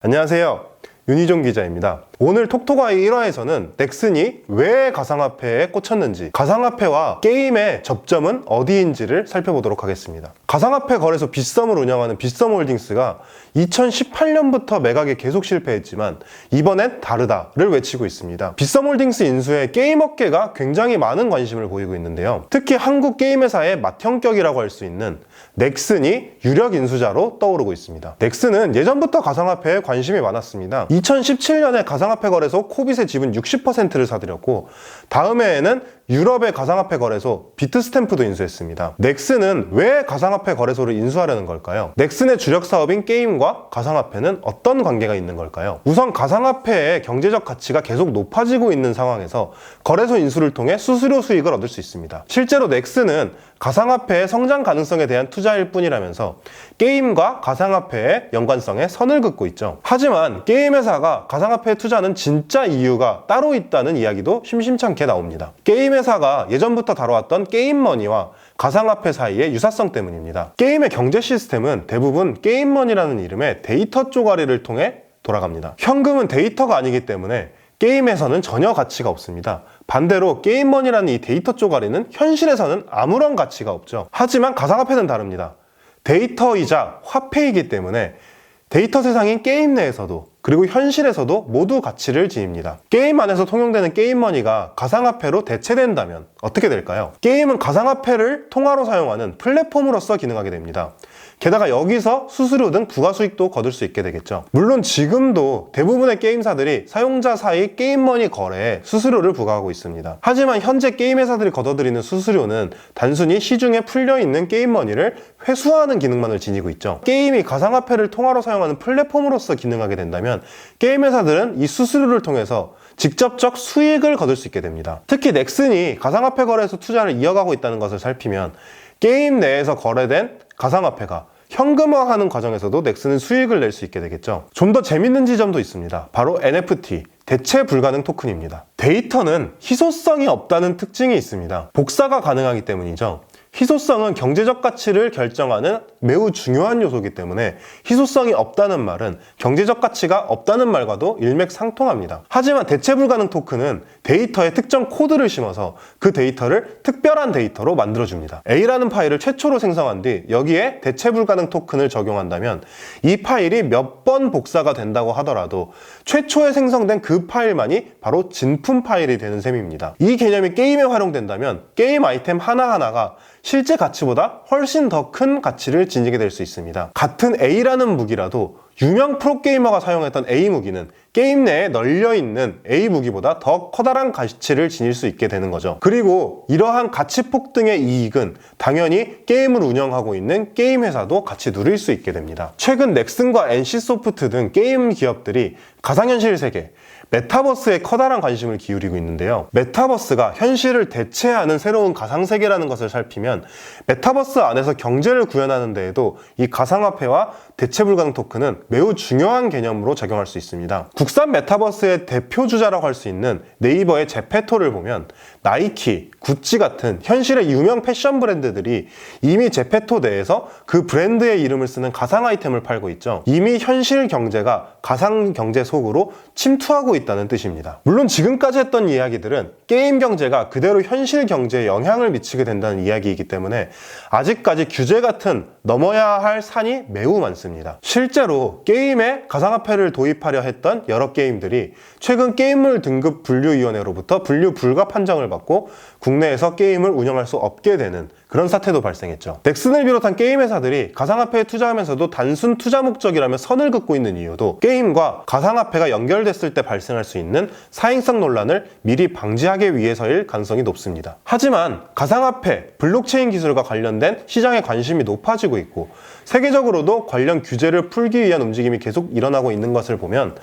안녕하세요. 윤희종 기자입니다. 오늘 톡톡아이 1화에서는 넥슨이 왜 가상화폐에 꽂혔는지, 가상화폐와 게임의 접점은 어디인지를 살펴보도록 하겠습니다. 가상화폐 거래소 빗썸을 운영하는 빗썸홀딩스가 2018년부터 매각에 계속 실패했지만 이번엔 다르다를 외치고 있습니다. 빗썸홀딩스 인수에 게임 업계가 굉장히 많은 관심을 보이고 있는데요. 특히 한국 게임 회사의 맏형격이라고 할 수 있는 넥슨이 유력 인수자로 떠오르고 있습니다. 넥슨은 예전부터 가상화폐에 관심이 많았습니다. 2017년에 가상화폐 거래소 코빗의 지분 60%를 사들였고, 다음 해에는 유럽의 가상화폐 거래소 비트스탬프도 인수했습니다. 넥슨은 왜 가상화폐 거래소를 인수하려는 걸까요? 넥슨의 주력 사업인 게임과 가상화폐는 어떤 관계가 있는 걸까요? 우선 가상화폐의 경제적 가치가 계속 높아지고 있는 상황에서 거래소 인수를 통해 수수료 수익을 얻을 수 있습니다. 실제로 넥슨은 가상화폐의 성장 가능성에 대한 투자일 뿐이라면서 게임과 가상화폐의 연관성에 선을 긋고 있죠. 하지만 게임 회사가 가상화폐에 투자하는 진짜 이유가 따로 있다는 이야기도 심심찮게 나옵니다. 게임 회사가 예전부터 다뤄왔던 게임머니와 가상화폐 사이의 유사성 때문입니다. 게임의 경제 시스템은 대부분 게임머니라는 이름의 데이터 쪼가리를 통해 돌아갑니다. 현금은 데이터가 아니기 때문에 게임에서는 전혀 가치가 없습니다. 반대로 게임머니라는 이 데이터 쪼가리는 현실에서는 아무런 가치가 없죠. 하지만 가상화폐는 다릅니다. 데이터이자 화폐이기 때문에 데이터 세상인 게임 내에서도 그리고 현실에서도 모두 가치를 지닙니다. 게임 안에서 통용되는 게임머니가 가상화폐로 대체된다면 어떻게 될까요? 게임은 가상화폐를 통화로 사용하는 플랫폼으로서 기능하게 됩니다. 게다가 여기서 수수료 등 부가수익도 거둘 수 있게 되겠죠. 물론 지금도 대부분의 게임사들이 사용자 사이 게임머니 거래에 수수료를 부과하고 있습니다. 하지만 현재 게임 회사들이 걷어들이는 수수료는 단순히 시중에 풀려있는 게임머니를 회수하는 기능만을 지니고 있죠. 게임이 가상화폐를 통화로 사용하는 플랫폼으로서 기능하게 된다면 게임 회사들은 이 수수료를 통해서 직접적 수익을 거둘 수 있게 됩니다. 특히 넥슨이 가상화폐 거래에서 투자를 이어가고 있다는 것을 살피면 게임 내에서 거래된 가상화폐가 현금화하는 과정에서도 넥슨은 수익을 낼 수 있게 되겠죠. 좀 더 재밌는 지점도 있습니다. 바로 NFT, 대체 불가능 토큰입니다. 데이터는 희소성이 없다는 특징이 있습니다. 복사가 가능하기 때문이죠. 희소성은 경제적 가치를 결정하는 매우 중요한 요소이기 때문에 희소성이 없다는 말은 경제적 가치가 없다는 말과도 일맥상통합니다. 하지만 대체 불가능 토큰은 데이터에 특정 코드를 심어서 그 데이터를 특별한 데이터로 만들어줍니다. A라는 파일을 최초로 생성한 뒤 여기에 대체 불가능 토큰을 적용한다면 이 파일이 몇 번 복사가 된다고 하더라도 최초에 생성된 그 파일만이 바로 진품 파일이 되는 셈입니다. 이 개념이 게임에 활용된다면 게임 아이템 하나하나가 실제 가치보다 훨씬 더 큰 가치를 지니게 될 수 있습니다. 같은 A라는 무기라도 유명 프로게이머가 사용했던 A 무기는 게임 내에 널려있는 A 무기보다 더 커다란 가치를 지닐 수 있게 되는 거죠. 그리고 이러한 가치 폭등의 이익은 당연히 게임을 운영하고 있는 게임 회사도 같이 누릴 수 있게 됩니다. 최근 넥슨과 NC소프트 등 게임 기업들이 가상현실 세계, 메타버스에 커다란 관심을 기울이고 있는데요. 메타버스가 현실을 대체하는 새로운 가상세계라는 것을 살피면 메타버스 안에서 경제를 구현하는 데에도 이 가상화폐와 대체 불가능 토큰은 매우 중요한 개념으로 작용할 수 있습니다. 국산 메타버스의 대표 주자라고 할 수 있는 네이버의 제페토를 보면 나이키, 구찌 같은 현실의 유명 패션 브랜드들이 이미 제페토 내에서 그 브랜드의 이름을 쓰는 가상 아이템을 팔고 있죠. 이미 현실 경제가 가상 경제 속으로 침투하고 있다는 뜻입니다. 물론 지금까지 했던 이야기들은 게임 경제가 그대로 현실 경제에 영향을 미치게 된다는 이야기이기 때문에 아직까지 규제 같은 넘어야 할 산이 매우 많습니다. 실제로 게임에 가상화폐를 도입하려 했던 여러 게임들이 최근 게임물 등급 분류위원회로부터 분류 불가 판정을 받고 국내에서 게임을 운영할 수 없게 되는 그런 사태도 발생했죠. 넥슨을 비롯한 게임 회사들이 가상화폐에 투자하면서도 단순 투자 목적이라며 선을 긋고 있는 이유도 게임과 가상화폐가 연결됐을 때 발생할 수 있는 사행성 논란을 미리 방지하기 위해서일 가능성이 높습니다. 하지만 가상화폐, 블록체인 기술과 관련된 시장의 관심이 높아지고 있고 세계적으로도 관련 규제를 풀기 위한 움직임이 계속 일어나고 있는 것을 보면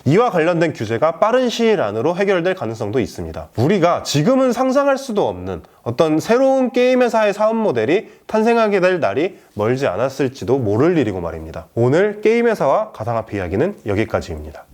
이와 관련된 규제가 빠른 시일 안으로 해결될 가능성도 있습니다. 우리가 지금은 상상할 수도 없는 어떤 새로운 게임 회사의 사업 모델이 탄생하게 될 날이 멀지 않았을지도 모를 일이고 말입니다. 오늘 게임 회사와 가상화폐 이야기는 여기까지입니다.